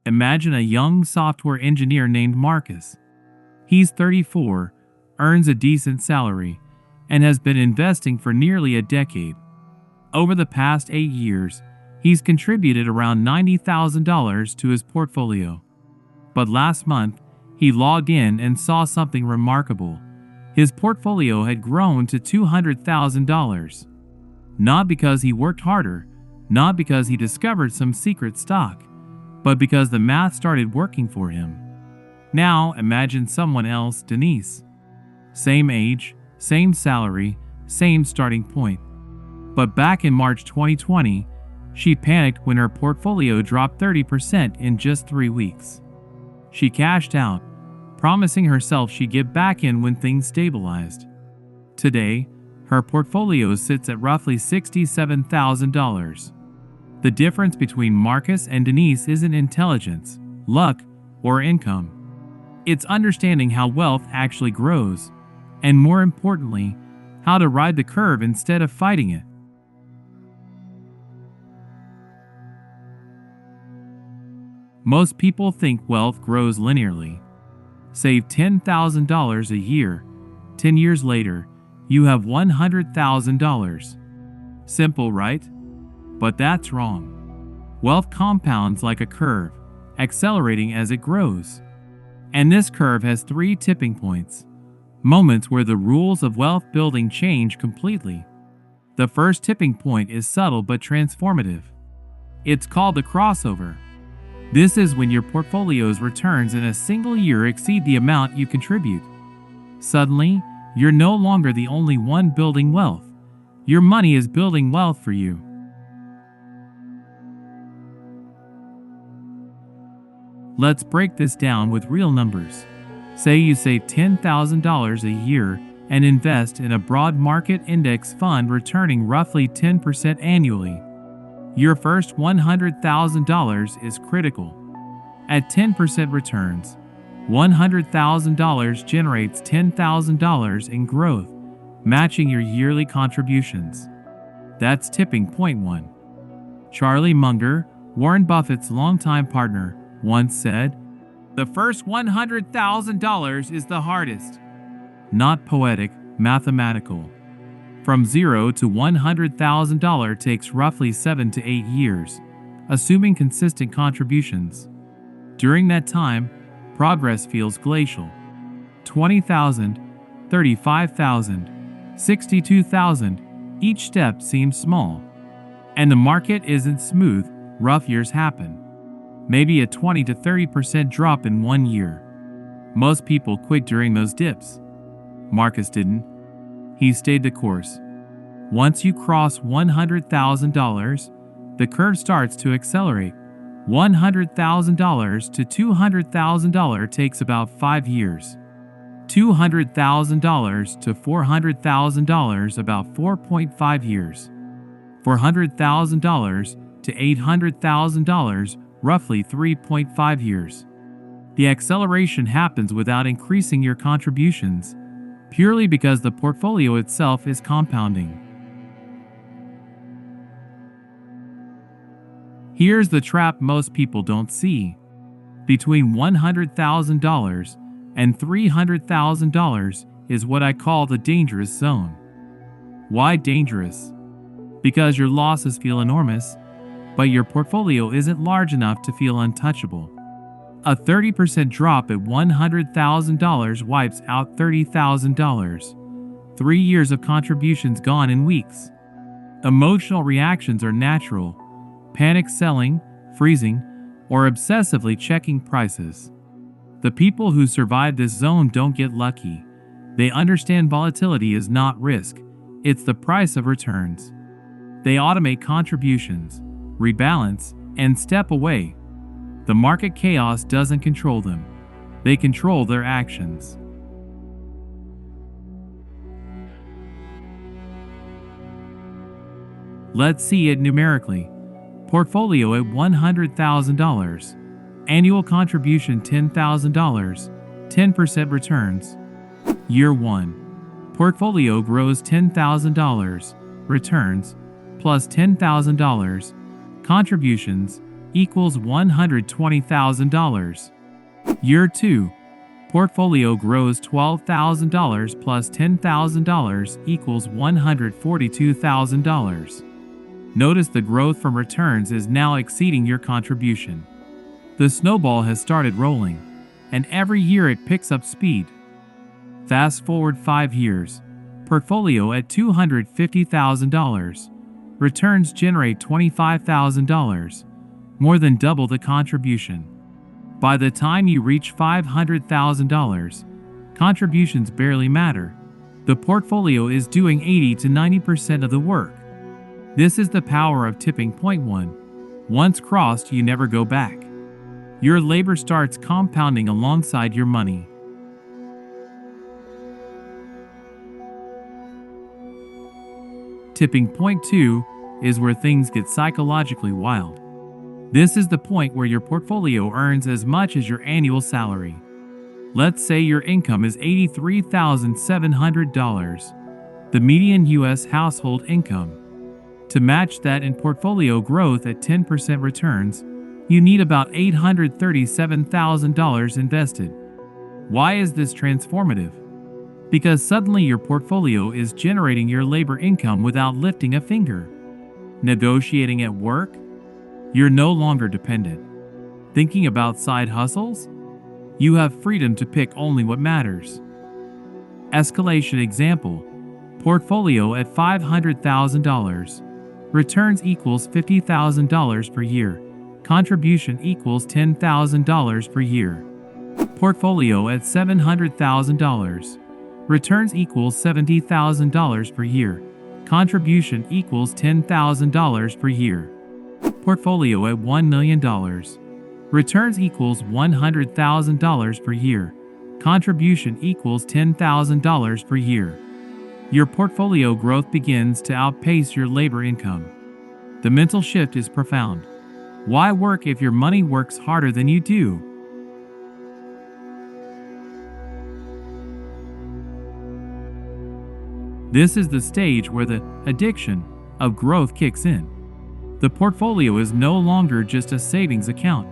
Imagine a young software engineer named Marcus. He's 34, earns a decent salary, and has been investing for nearly a decade. Over the past 8 years, he's contributed around $90,000 to his portfolio. But last month, he logged in and saw something remarkable. His portfolio had grown to $200,000. Not because he worked harder, not because he discovered some secret stock, but because the math started working for him. Now imagine someone else, Denise. Same age, same salary, same starting point. But back in March 2020, she panicked when her portfolio dropped 30% in just 3 weeks. She cashed out, promising herself she'd get back in when things stabilized. Today, her portfolio sits at roughly $67,000. The difference between Marcus and Denise isn't intelligence, luck, or income. It's understanding how wealth actually grows, and more importantly, how to ride the curve instead of fighting it. Most people think wealth grows linearly. Save $10,000 a year. 10 years later, you have $100,000. Simple, right? But that's wrong. Wealth compounds like a curve, accelerating as it grows. And this curve has 3 tipping points, moments where the rules of wealth building change completely. The first tipping point is subtle but transformative. It's called the crossover. This is when your portfolio's returns in a single year exceed the amount you contribute. Suddenly, you're no longer the only one building wealth. Your money is building wealth for you. Let's break this down with real numbers. Say you save $10,000 a year and invest in a broad market index fund returning roughly 10% annually. Your first $100,000 is critical. At 10% returns, $100,000 generates $10,000 in growth, matching your yearly contributions. That's tipping point 1. Charlie Munger, Warren Buffett's longtime partner, once said, "The first $100,000 is the hardest." Not poetic, mathematical. From 0 to $100,000 takes roughly 7 to 8 years, assuming consistent contributions. During that time, progress feels glacial. 20,000, 35,000, 62,000, each step seems small. And the market isn't smooth, rough years happen. Maybe a 20 to 30% drop in 1 year. Most people quit during those dips. Marcus didn't. He stayed the course. Once you cross $100,000, the curve starts to accelerate. $100,000 to $200,000 takes about 5 years. $200,000 to $400,000 about 4.5 years. $400,000 to $800,000 roughly 3.5 years. The acceleration happens without increasing your contributions, purely because the portfolio itself is compounding. Here's the trap most people don't see. Between $100,000 and $300,000 is what I call the dangerous zone. Why dangerous? Because your losses feel enormous, but your portfolio isn't large enough to feel untouchable. A 30% drop at $100,000 wipes out $30,000. 3 years of contributions gone in weeks. Emotional reactions are natural. Panic selling, freezing, or obsessively checking prices. The people who survive this zone don't get lucky. They understand volatility is not risk, it's the price of returns. They automate contributions, rebalance, and step away. The market chaos doesn't control them. They control their actions. Let's see it numerically. Portfolio at $100,000. Annual contribution $10,000. 10% returns. Year 1. Portfolio grows $10,000. Returns plus $10,000. Contributions equals $120,000. Year 2. Portfolio grows $12,000 plus $10,000 equals $142,000. Notice the growth from returns is now exceeding your contribution. The snowball has started rolling, and every year it picks up speed. Fast forward 5 years. Portfolio at $250,000. Returns generate $25,000, more than double the contribution. By the time you reach $500,000, contributions barely matter. The portfolio is doing 80 to 90% of the work. This is the power of tipping point 1. Once crossed, you never go back. Your labor starts compounding alongside your money. Tipping point 2 is where things get psychologically wild. This is the point where your portfolio earns as much as your annual salary. Let's say your income is $83,700, the median U.S. household income. To match that in portfolio growth at 10% returns, you need about $837,000 invested. Why is this transformative? Because suddenly your portfolio is generating your labor income without lifting a finger. Negotiating at work? You're no longer dependent. Thinking about side hustles? You have freedom to pick only what matters. Escalation example. Portfolio at $500,000. Returns equals $50,000 per year. Contribution equals $10,000 per year. Portfolio at $700,000. Returns equals $70,000 per year. Contribution equals $10,000 per year. Portfolio at $1 million. Returns equals $100,000 per year. Contribution equals $10,000 per year. Your portfolio growth begins to outpace your labor income. The mental shift is profound. Why work if your money works harder than you do? This is the stage where the addiction of growth kicks in. The portfolio is no longer just a savings account.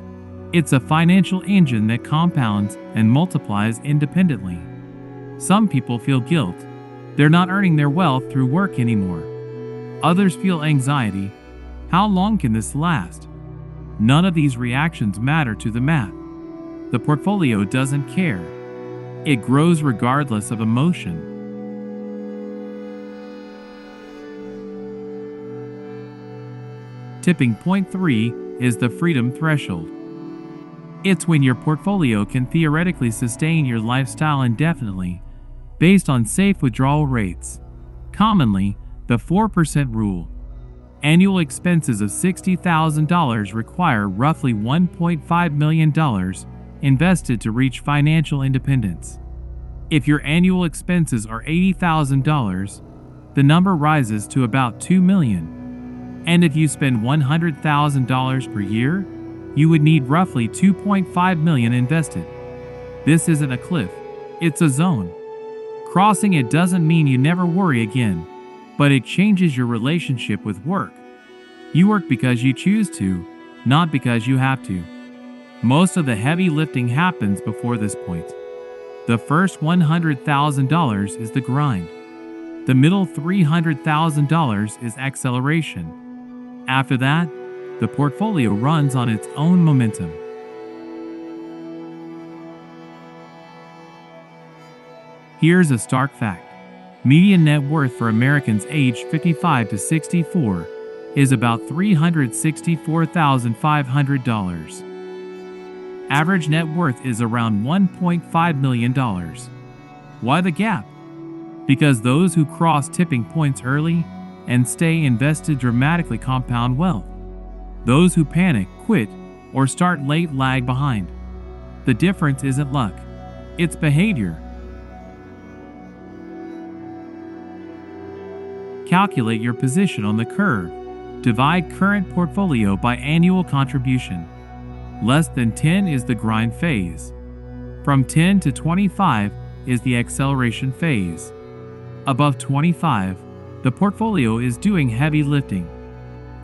It's a financial engine that compounds and multiplies independently. Some people feel guilt. They're not earning their wealth through work anymore. Others feel anxiety. How long can this last? None of these reactions matter to the math. The portfolio doesn't care. It grows regardless of emotion. Tipping point 3 is the freedom threshold. It's when your portfolio can theoretically sustain your lifestyle indefinitely, based on safe withdrawal rates. Commonly, the 4% rule. Annual expenses of $60,000 require roughly $1.5 million invested to reach financial independence. If your annual expenses are $80,000, the number rises to about $2 million. And if you spend $100,000 per year, you would need roughly $2.5 million invested. This isn't a cliff, it's a zone. Crossing it doesn't mean you never worry again, but it changes your relationship with work. You work because you choose to, not because you have to. Most of the heavy lifting happens before this point. The first $100,000 is the grind. The middle $300,000 is acceleration. After that, the portfolio runs on its own momentum. Here's a stark fact. Median net worth for Americans aged 55 to 64 is about $364,500. Average net worth is around $1.5 million. Why the gap? Because those who cross tipping points early and stay invested dramatically compound wealth. Those who panic, quit, or start late lag behind. The difference isn't luck, it's behavior. Calculate your position on the curve. Divide current portfolio by annual contribution. Less than 10 is the grind phase. From 10 to 25 is the acceleration phase. Above 25, the portfolio is doing heavy lifting.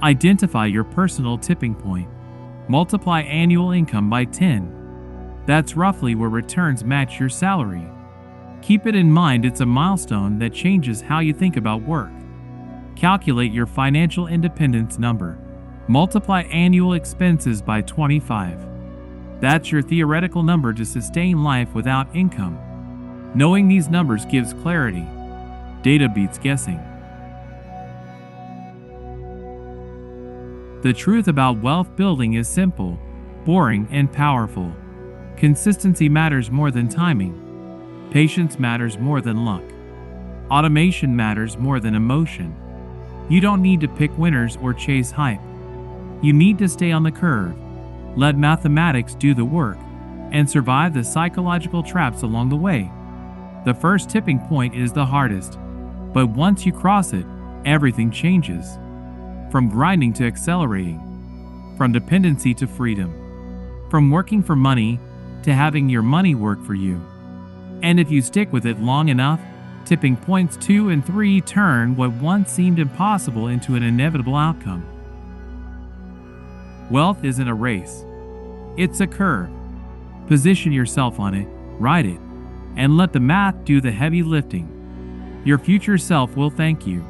Identify your personal tipping point. Multiply annual income by 10. That's roughly where returns match your salary. Keep it in mind, it's a milestone that changes how you think about work. Calculate your financial independence number. Multiply annual expenses by 25. That's your theoretical number to sustain life without income. Knowing these numbers gives clarity. Data beats guessing. The truth about wealth building is simple, boring, and powerful. Consistency matters more than timing. Patience matters more than luck. Automation matters more than emotion. You don't need to pick winners or chase hype. You need to stay on the curve, let mathematics do the work, and survive the psychological traps along the way. The first tipping point is the hardest, but once you cross it, everything changes. From grinding to accelerating, from dependency to freedom, from working for money to having your money work for you. And if you stick with it long enough, tipping points 2 and 3 turn what once seemed impossible into an inevitable outcome. Wealth isn't a race. It's a curve. Position yourself on it, ride it, and let the math do the heavy lifting. Your future self will thank you.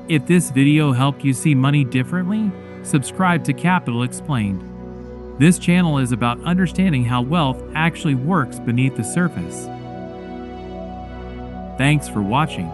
If this video helped you see money differently, subscribe to Capital Explained. This channel is about understanding how wealth actually works beneath the surface. Thanks for watching.